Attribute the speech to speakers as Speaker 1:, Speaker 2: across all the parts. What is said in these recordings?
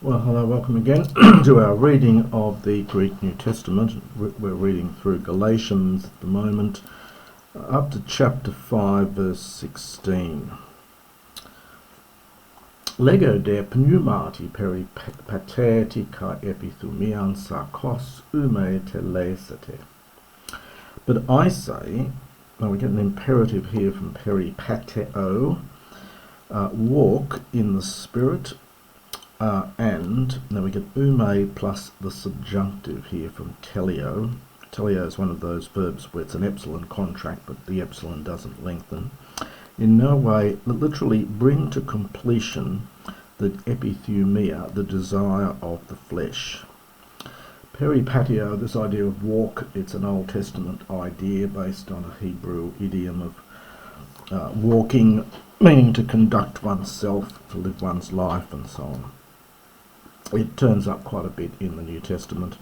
Speaker 1: Well, hello, welcome again to our reading of the Greek New Testament. We're reading through Galatians at the moment, up to chapter 5, verse 16. Lego de pneumati peripateti kai epithumian sarkos ume telesete. But I say, we get an imperative here from peripateo, walk in the Spirit. And then we get ume plus the subjunctive here from teleo. Teleo is one of those verbs where it's an epsilon contract, but the epsilon doesn't lengthen. In no way, literally bring to completion the epithumia, the desire of the flesh. Peripateo, this idea of walk, it's an Old Testament idea based on a Hebrew idiom of walking, meaning to conduct oneself, to live one's life, and so on. It turns up quite a bit in the New Testament.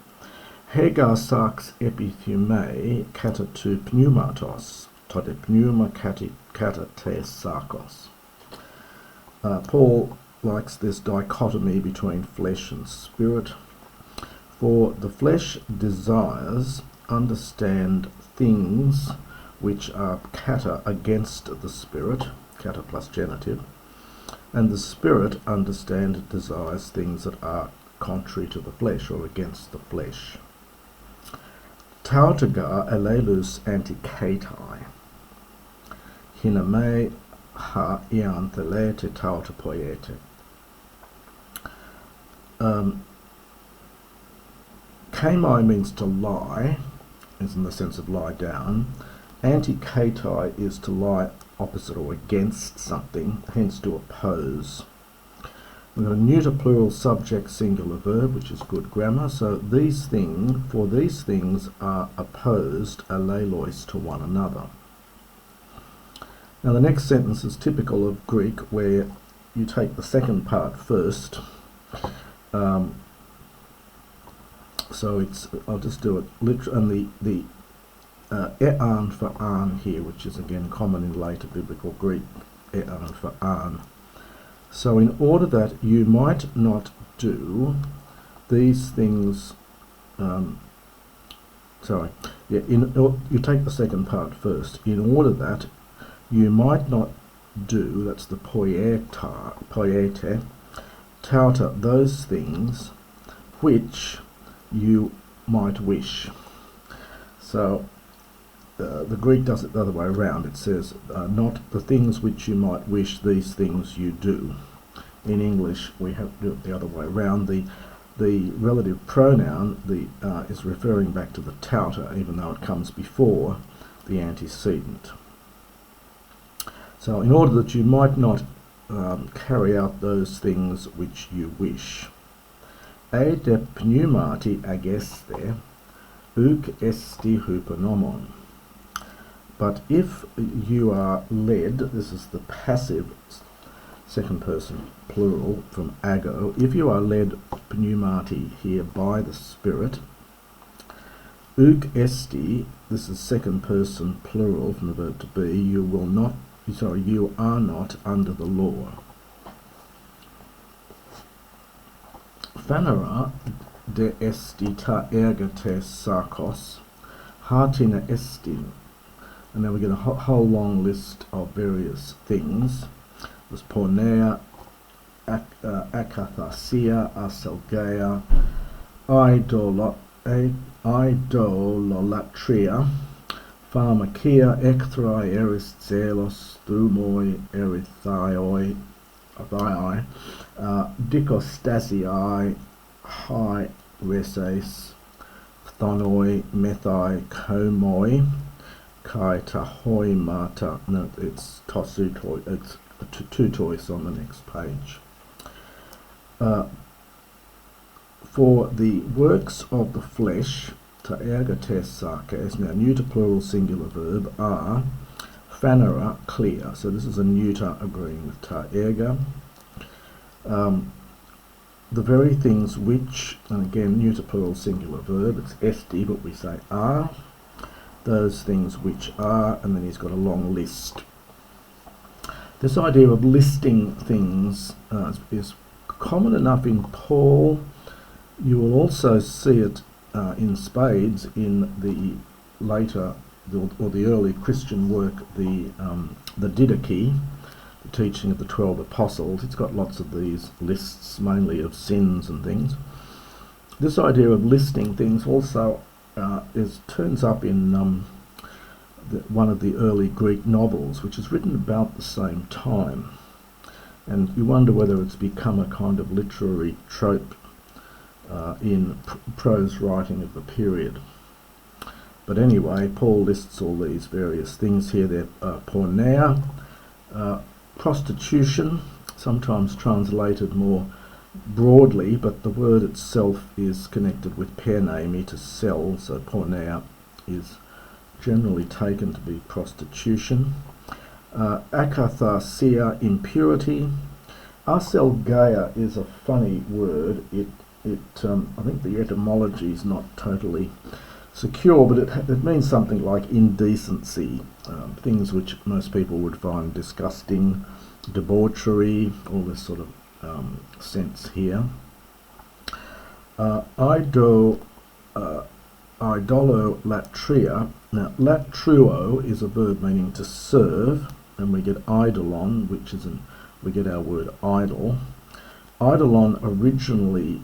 Speaker 1: Hegar sarx epithume kata tu pneumatos, tote pneuma kata te sarkos. Paul likes this dichotomy between flesh and spirit. For the flesh desires understand things which are kata against the spirit, kata plus genitive, and the spirit desires things that are contrary to the flesh or against the flesh. Tautaga elelus antikatai. Hiname ha ianthelete tauta poiete. Kamai means to lie, is in the sense of lie down. Antikatai is to lie opposite or against something, hence to oppose. We've got a neuter plural subject singular verb, which is good grammar. So these things are opposed, alelois, to one another. Now the next sentence is typical of Greek, where you take the second part first. So I'll just do it literally, and the e'an for an here, which is again common in later biblical Greek, e'an for an. So in order that you might not do these things, you take the second part first. In order that you might not do, that's the poiete, tauta, those things which you might wish. So the Greek does it the other way around. It says, not the things which you might wish, these things you do. In English, we have to do it the other way around. The relative pronoun is referring back to the tauta, even though it comes before the antecedent. So in order that you might not carry out those things which you wish. E de pneumati ageste, uk esti huponomon. But if you are led, this is the passive second person plural from ago, if you are led pneumati here by the Spirit, uk esti, this is second person plural from the verb to be, you are not under the law. Phanera de esti ta ergate sarkos, hartina estin. And then we get a whole long list of various things. There's pornea, akathasia, aselgeia, idololatria, pharmakia, ekthrai, eriszelos, thumoi, erithioi, dicostasiae, hi reses, phthonoi, methai, komoi, kai tahoi mata. No, it's tosutoi. It's tutois on the next page. For the works of the flesh, ta ergates sarkes, now neuter plural singular verb, are phanera, clear. So this is a neuter agreeing with ta erga. The very things which, and again neuter plural singular verb, it's esti, but we say are. Those things which are, and then he's got a long list. This idea of listing things is common enough in Paul. You will also see it in spades in the later or the early Christian work, the Didache, the teaching of the 12 apostles. It's got lots of these lists, mainly of sins and things. This idea of listing things also turns up in one of the early Greek novels, which is written about the same time. And you wonder whether it's become a kind of literary trope in prose writing of the period. But anyway, Paul lists all these various things here. They're porneia, prostitution, sometimes translated more broadly, but the word itself is connected with pernemi, to sell, so porneia is generally taken to be prostitution. Akatharsia, impurity. Arselgeia is a funny word. I think the etymology is not totally secure, but it means something like indecency, things which most people would find disgusting, debauchery, all this sort of sense here. Idololatria. Now, latruo is a verb meaning to serve, and we get eidolon, we get our word idol. Eidolon originally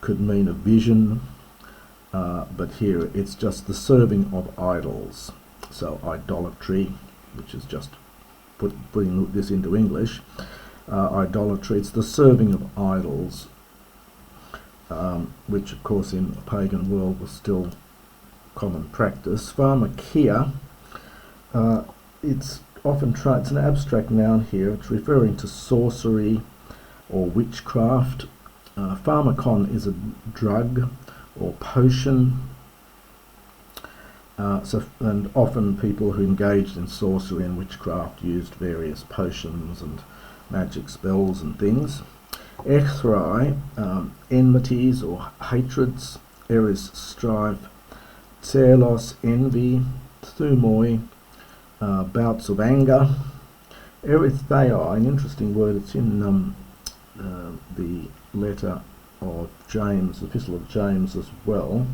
Speaker 1: could mean a vision, but here it's just the serving of idols. So idolatry, which is just putting this into English, idolatry, it's the serving of idols, which of course in the pagan world was still common practice. Pharmakia, it's an abstract noun here. It's referring to sorcery or witchcraft. Pharmakon is a drug or potion. And often people who engaged in sorcery and witchcraft used various potions and magic spells and things. Echthrai, enmities or hatreds. Eris, strife. Tselos, envy. Thumoi, bouts of anger. Erithai, an interesting word. It's in the letter of James, the Epistle of James as well.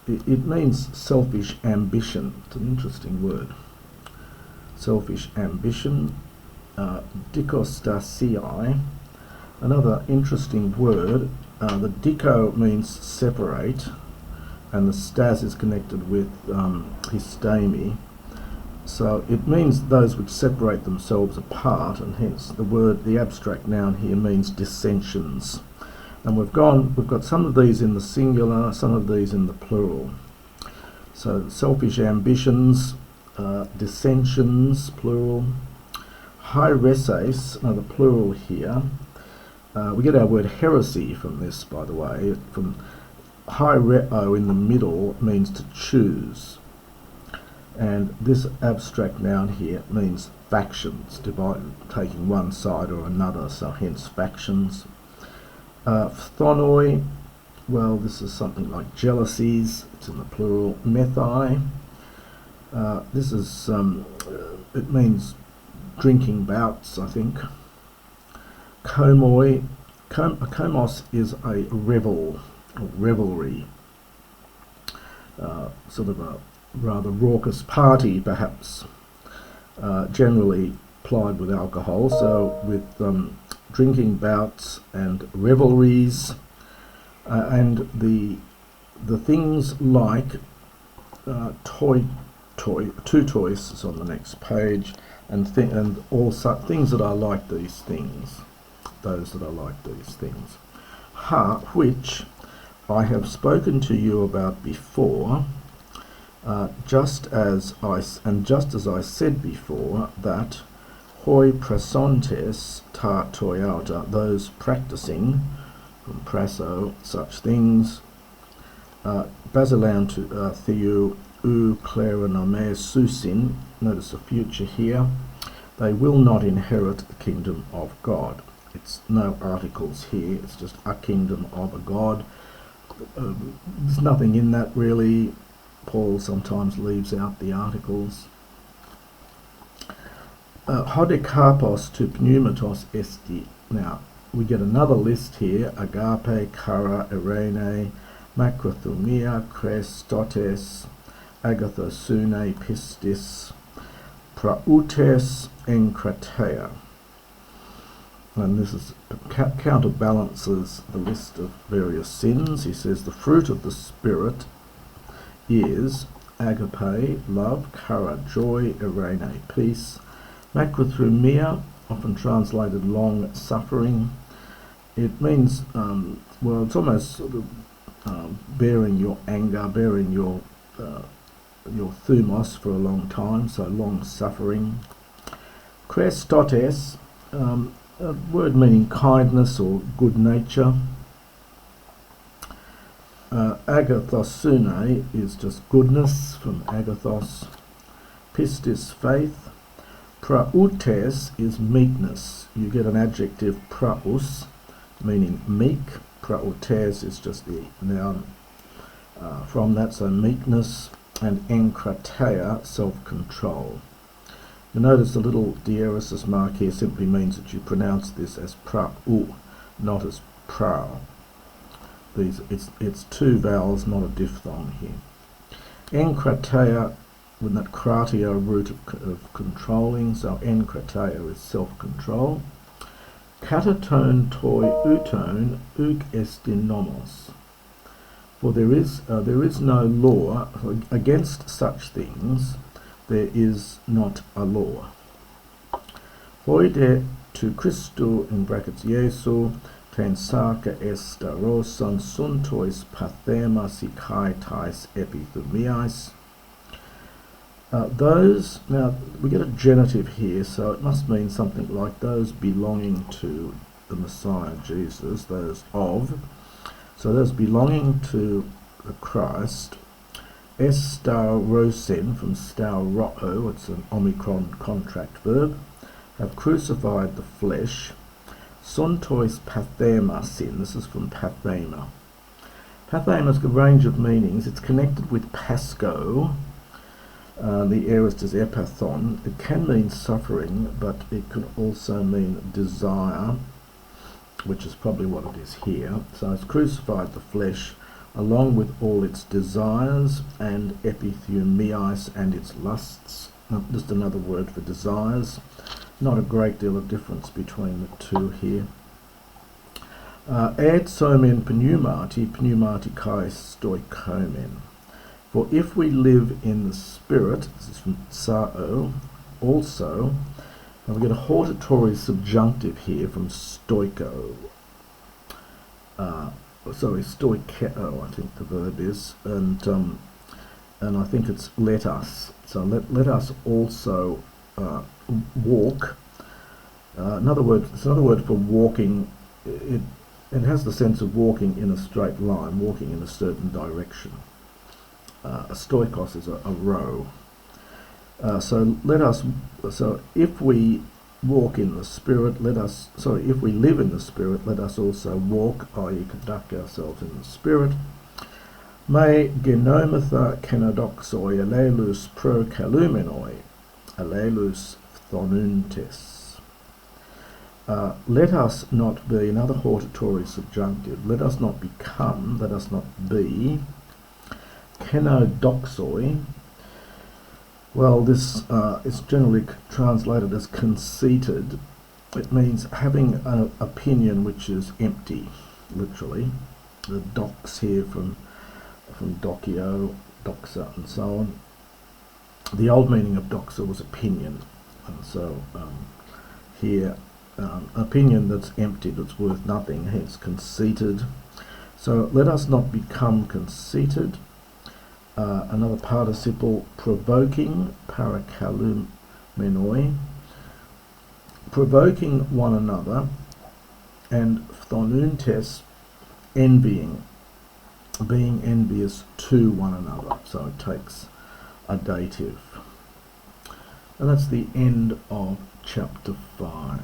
Speaker 1: It means selfish ambition. It's an interesting word. Selfish ambition. Dikostasii, another interesting word. The diko means separate, and the stas is connected with histemi. So it means those which separate themselves apart, and hence the abstract noun here means dissensions. And we've got some of these in the singular, some of these in the plural. So selfish ambitions, dissensions, plural. Haireses, the plural here. We get our word heresy from this, by the way. From haireo in the middle means to choose. And this abstract noun here means factions, taking one side or another, so hence factions. Phthonoi, well, this is something like jealousies, it's in the plural. Methai, this is, it means drinking bouts, I think. Komoi, komos is a revelry, sort of a rather raucous party, perhaps, generally plied with alcohol, so with drinking bouts and revelries, and the things like tutois is on the next page, and also things that are like these things, those that are like these things. Which I have spoken to you about before, just as I said before, that hoi prasontes ta toiauta, those practicing, from praso, such things, basilean to theou ou kleronome susin, notice the future here, they will not inherit the kingdom of God. It's no articles here, it's just a kingdom of a God. There's nothing in that really. Paul sometimes leaves out the articles. Hodekarpos to pneumatos esti. Now, we get another list here: agape, kara, irene, macrothumia, krestotes, agathosune, pistis, prautes, enkrateia. And this is counterbalances the list of various sins. He says the fruit of the Spirit is agape, love, kara, joy, irene, peace, macrothumia, often translated long suffering. It means, well, it's almost sort of bearing your anger, bearing your thumos for a long time, so long suffering. Krestotes, a word meaning kindness or good nature. Agathosune is just goodness, from agathos. Pistis, faith. Prautes is meekness. You get an adjective praus, meaning meek. Prautes is just the noun from that, so meekness. And enkrateia, self-control. You notice the little diaeresis mark here simply means that you pronounce this as pra'u, not as pra'u. It's two vowels, not a diphthong here. Enkrateia, with that kratia root of controlling, so enkrateia is self-control. Katatone toi utone uk estin nomos. For there is no law against such things. There is not a law. Hoide to Christo in brackets Jesu ten sarka estaroson suntois pathema sikaitais epithumiais. Those, now we get a genitive here, so it must mean something like those belonging to the Messiah Jesus, those of. So those belonging to the Christ. Estarosin, from stauro, it's an omicron contract verb, have crucified the flesh. Sontois pathema sin, this is from pathema. Pathema has a range of meanings. It's connected with pasco, the aorist is epathon. It can mean suffering, but it can also mean desire, which is probably what it is here. So it's crucified the flesh, along with all its desires, and epithumiais, and its lusts. Just another word for desires. Not a great deal of difference between the two here. Ad somen pneumati kai stoikomen. For if we live in the Spirit, this is from sao, also, and we get a hortatory subjunctive here from stoiko. Stoikeo, I think the verb is, and I think it's let us. So let us also walk. It's another word for walking. It has the sense of walking in a straight line, walking in a certain direction. A stoikos is a row. So if we walk in the Spirit, if we live in the Spirit, let us also walk, i.e. conduct ourselves in the Spirit. Me genometha kenodoxoi alelus pro kalumenoi, alelus phthonuntes. Let us not be, another hortatory subjunctive, let us not become, let us not be, kenodoxoi. Well, this is generally translated as conceited. It means having an opinion which is empty, literally. The dox here from docio, doxa, and so on. The old meaning of doxa was opinion, and so here, opinion that's empty, that's worth nothing, hence conceited. So let us not become conceited. Another participle, provoking, parakalumenoi, provoking one another, and phthonuntes, envying, being envious to one another. So it takes a dative. And that's the end of chapter 5.